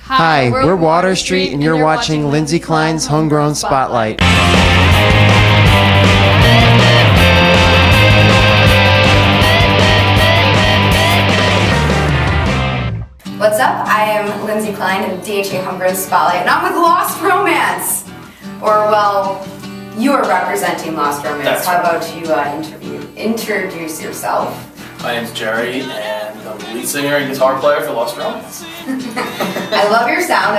Hi, we're Water Street, and you're watching Lindsay Klein's Homegrown Spotlight. What's up? I am Lindsay Klein of WDHA Homegrown Spotlight, and I'm with Lost Romance. Or, well, you are representing Lost Romance. That's How right. about you introduce yourself? My name's Jerry, and I'm the lead singer and guitar player for Lost Romance. I love your sound.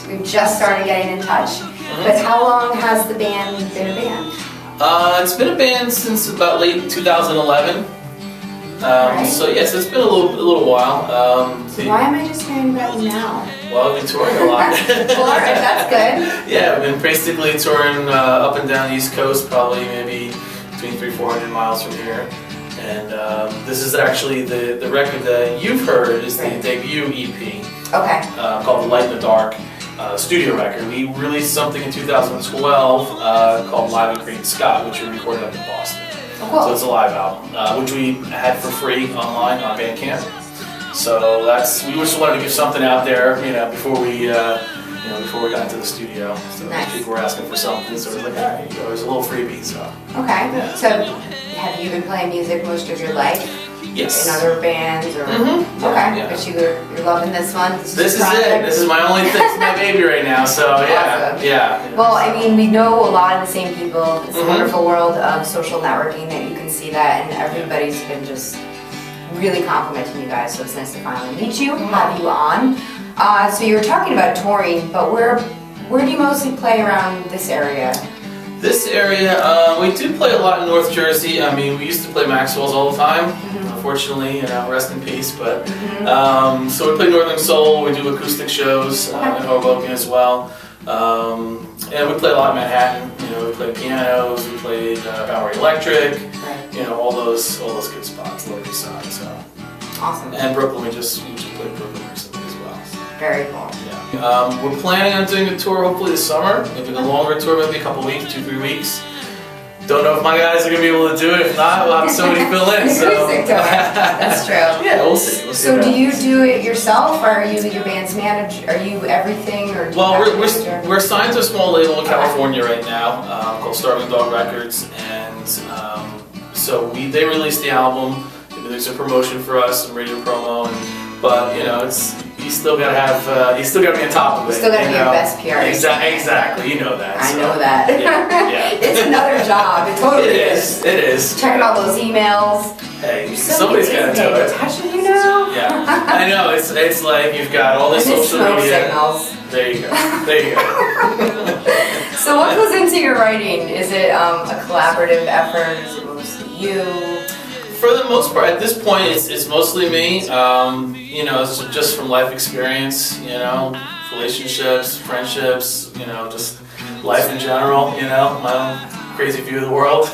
We've just started getting in touch. But how long has the band been a band? It's been a band since about late 2011. Right. So yes, it's been a little while. So why am I just hearing about you now? Well, we've been touring a lot. Well, alright, that's good. Yeah, we've been basically touring up and down the East Coast, probably maybe between 300-400 miles from here. And this is actually the record that you've heard is the debut EP. Okay. Called The Light in the Dark, studio record. We released something in 2012 called Live at Great Scott, which we recorded up in Boston. Oh, cool. So it's a live album, which we had for free online on Bandcamp. So we just wanted to give something out there, before we got into the studio. So Nice. people were asking for something, so we're like, all right, there's a little freebie. So Okay. Yeah. So have you been playing music most of your life? yes. In other bands or Mhm. okay, Yeah. but you're loving this one. This is it. This is my only thing. It's my baby right now. So yeah, Awesome. yeah. Well, I mean, we know a lot of the same people. It's a Mhm. wonderful world of social networking that you can see that, and everybody's been just really complimenting you guys. So it's nice to finally meet you, have you on. So you were talking about touring, but where do you mostly play around this area? This area, we do play a lot in North Jersey. I mean, we used to play Maxwell's all the time. Unfortunately, rest in peace. But so we play Northern Soul. We do acoustic shows in Homegrown as well, and we play a lot in Manhattan. We play pianos. We played Bowery Electric. Right. All those good spots, Lower East Side. So Awesome. and Brooklyn. We just played Brooklyn recently as well. So. Very cool. Yeah. We're planning on doing a tour hopefully this summer. Maybe a longer tour, maybe a couple weeks, 2-3 weeks. Don't know if my guys are gonna be able to do it. If not, we'll have somebody fill in. So Acoustic tour. That's true. Yeah, we'll see. We'll see. So do you do it yourself, or are you your band's manager? Are you everything, or do you Well, have a manager? we're signed to a small label in California right now called Starving Dog Records, and so they released the album. They did some promotion for us, some radio promo, but you still gotta have you still gotta be on top of it. You still gotta be your best PR. Exactly, you know that. I know that. Yeah. It's another job. It totally is. It is. Checking all those emails. Hey, somebody's gotta do it. Touching you now. Yeah, I know. It's like you've got all this And it's social smoke media. signals. There you go. There you go. So what goes into your writing? Is it a collaborative effort? Is it mostly you? For the most part, at this point, it's mostly me. It's just from life experience. Relationships, friendships. Just life in general. My own crazy view of the world.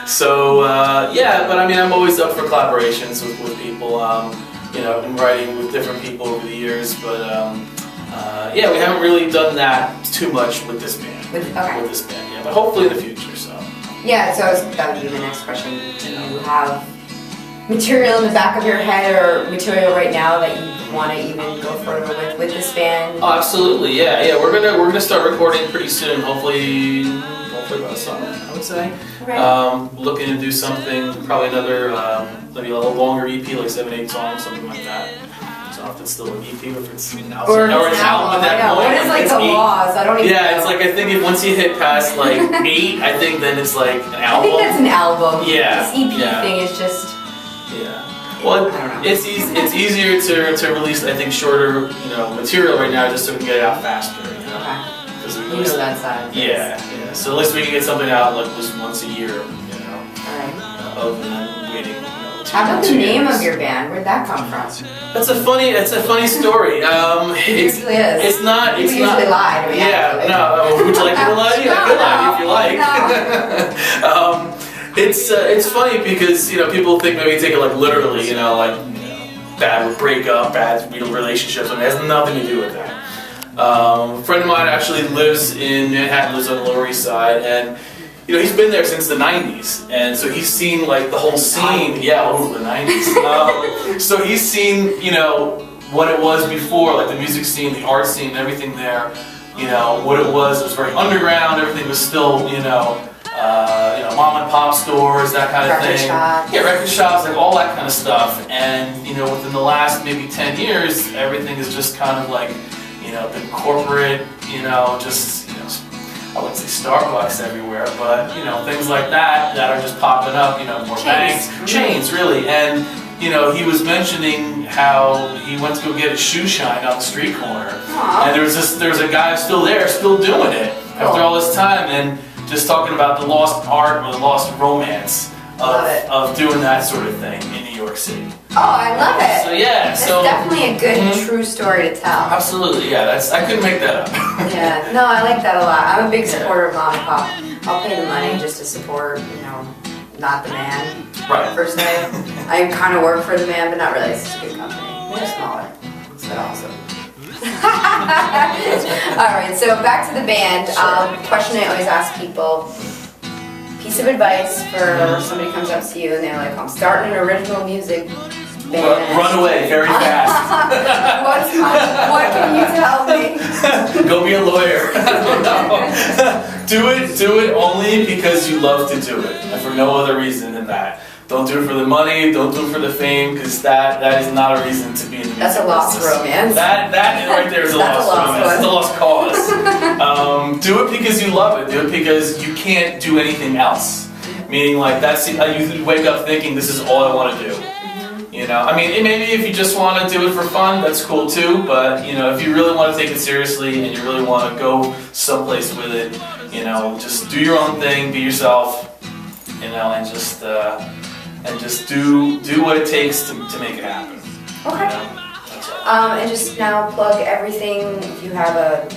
So but I mean, I'm always up for collaborations with people. I've been writing with different people over the years, but we haven't really done that too much with this band. With this band, yeah. But hopefully in the future. So. Yeah, so that would be the next question. Do you have material in the back of your head or material right now that you want to even go further with this band? Oh, absolutely, yeah. We're gonna start recording pretty soon. Hopefully about summer, I would say. Right. Looking to do something, probably another maybe a little longer EP, like 7-8 songs, something like that. I don't know if it's still an EP or if it's an album. Or an album at that point. What is like the laws? I don't even know. Yeah, it's like I think once you hit past like 8, I think then it's like an album. I think that's an album. Yeah. This EP thing is just. Yeah. Well, it's easier to release I think shorter material right now just so we can get it out faster. You know that side. Yeah. So at least we can get something out like just once a year. Alright. Other than waiting. How about the name of your band? Where'd that come from? It's a funny story. It usually is. It's not. People usually lie to me. Yeah. No. Would you like me to lie to you? I can lie to you if you like. It's funny because people think maybe take it like literally. Bad breakup, bad relationships. I mean, it has nothing to do with that. A friend of mine actually lives in Manhattan, lives on the Lower East Side, and he's been there since the 90s, and so he's seen like the whole scene. Yeah, over the 90s. So he's seen what it was before, like the music scene, the art scene, and everything there. You know, what it was very underground. Everything was still, mom and pop stores, that kind of Record thing. shops. Yeah, record shops, like all that kind of stuff. And you know, within the last maybe 10 years, everything is just kind of like, been corporate. I wouldn't say Starbucks everywhere, but things like that are just popping up. More banks, chains, really. And he was mentioning how he went to go get his shoe shined on the street corner, Aww. and there's a guy still there, still doing it after all this time, and just talking about the lost art or the lost romance of doing that sort of thing in New York City. Oh, I love it. So yeah, That's definitely a good true story to tell. Absolutely, yeah. I couldn't make that up. Yeah, no, I like that a lot. I'm a big supporter of mom and pop. I'll pay the money just to support, not the man. Right. Per se. I kind of work for the man, but not really. It's just a good company. They're smaller. But awesome. Alright, so back to the band. Question I always ask people. Piece of advice for somebody comes up to you and they're like, I'm starting an original music band. Run away very fast. What can you tell me? Go be a lawyer. Do it only because you love to do it, and for no other reason than that. Don't do it for the money. Don't do it for the fame, because that is not a reason to be in the music That's a lost business. romance. That right there is a lost romance. It's a lost cause. Do it because you love it. Do it because you can't do anything else. Meaning, like, you wake up thinking, this is all I want to do. Maybe if you just want to do it for fun, that's cool too. But if you really want to take it seriously and you really want to go someplace with it, just do your own thing, be yourself, and just do what it takes to make it happen. Okay. And just now plug everything. If you have a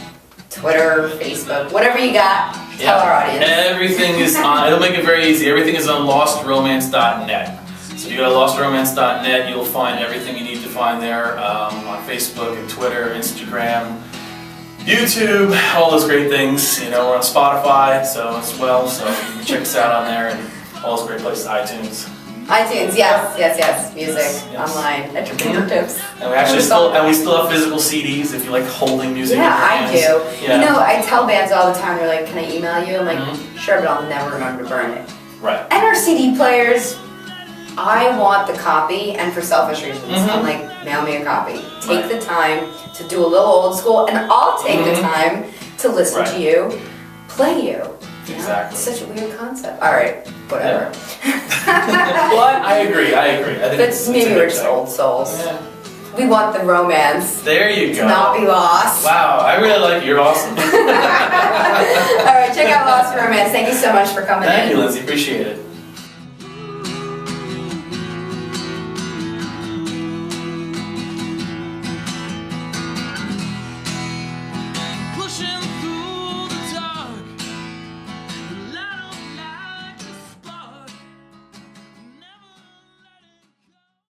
Twitter, Facebook, whatever you got, tell our audience. Everything is on. It'll make it very easy. Everything is on lostromance.net. So if you go to lostromance.net, you'll find everything you need to find there on Facebook and Twitter, Instagram, YouTube, all those great things. We're on Spotify as well, so you can check us out on there and all those great places, iTunes. iTunes, yes, music, Yes. online, at your fingertips. And we still have physical CDs if you like holding music in your Yeah, I hands. do. Yeah. I tell bands all the time, they're like, can I email you? I'm like, sure, but I'll never remember to burn it. Right. And our CD players, I want the copy, and for selfish reasons, I'm like, mail me a copy. Take the time to do a little old school, and I'll take the time to listen to you, play you. Exactly. It's such a weird concept. All right, whatever. Well, I agree. I think But maybe we're just old souls. Yeah. We want the romance There you to go. not be lost. Wow, I really like you. You're awesome. All right, check out Lost Romance. Thank you so much for coming in. Thank you, Lindsay. Appreciate it.